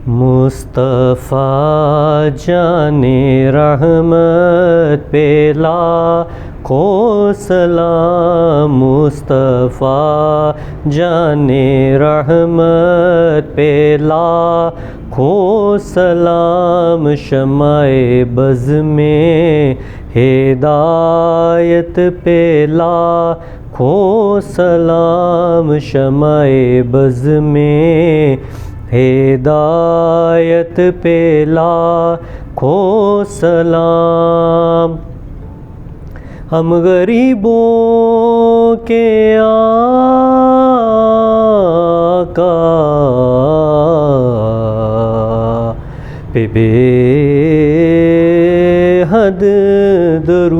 مصطفیٰ جان رحمت پہ لاکھوں سلام، مصطفیٰ جان رحمت پہ لاکھوں سلام، شمع بز میں ہدایت پہ لاکھوں سلام، شمع بز میں ہدایت پہ لاکھوں سلام۔ ہم غریبوں کے آقا پہ بے حد درود،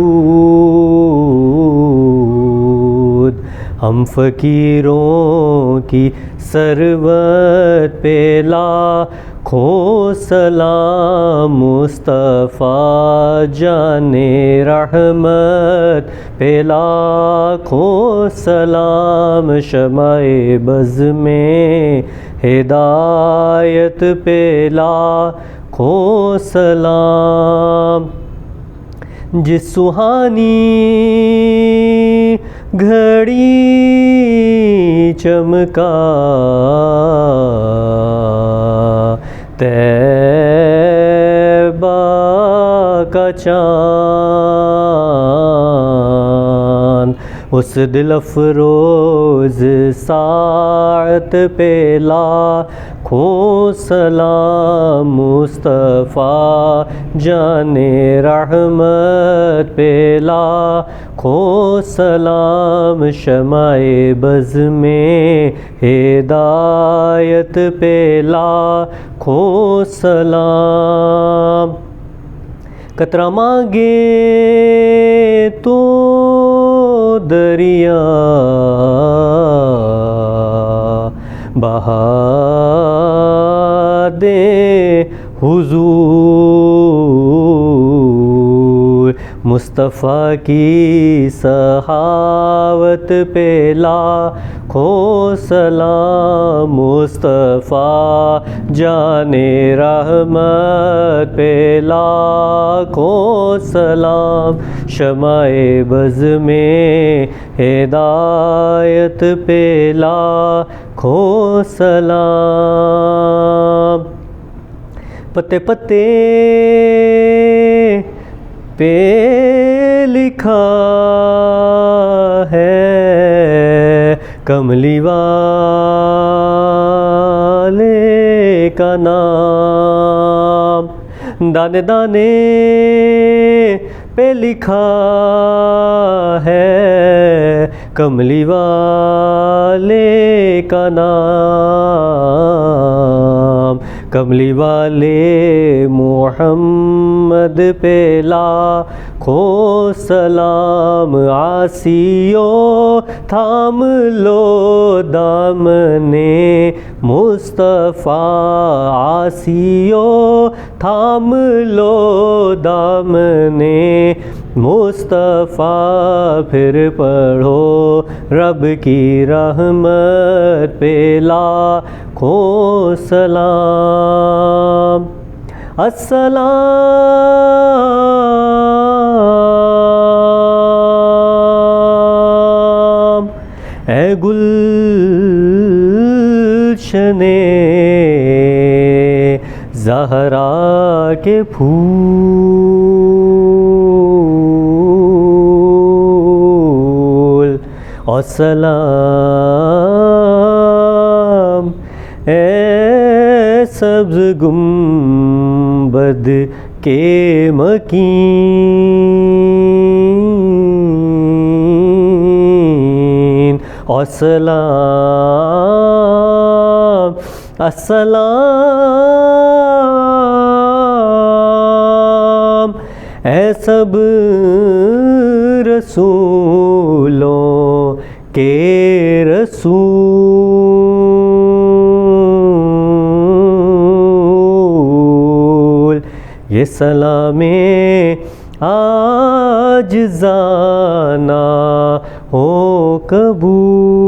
ہم فقیروں کی ثروت پہ لاکھوں سلام، مصطفیٰ جان رحمت پہ لاکھوں سلام، شمع بز میں ہدایت پہ لاکھوں سلام۔ جس سہانی گھڑی چمکا طیبہ کا چاند، اس دل افروز ساعت پہ لاکھوں سلام، مصطفیٰ جان رحمت پہ لاکھوں سلام، شمع بز میں ہدایت پہ لاکھوں سلام۔ قطرہ مانگے تو دریا بہا دے حضور، مصطفیٰ کی سخاوت پہ لاکھوں سلام، مصطفیٰ جان رحمت پہ لاکھوں سلام، شمع بز میں ہدایت پہ لاکھوں سلام۔ پتے پتے پہ لکھا ہے کملی والے کا نام، دانے دانے پہ لکھا ہے کملی والے کا نام، کملی والے محمد پہ لاکھوں سلام، عاصیوں تھام لو دامنے مصطفیٰ، عاصیوں تھام لو دامنے مصطفیٰ، پھر پڑھو رب کی رحمت پہ لاکھوں سلام۔ السلام اے گلشن زہرا کے پھول، اور سلام اے سبز گنبد کے مکین، اور سلام السلام اے سب رسولوں کے رسول، یہ سلام عاجزانہ ہو قبول۔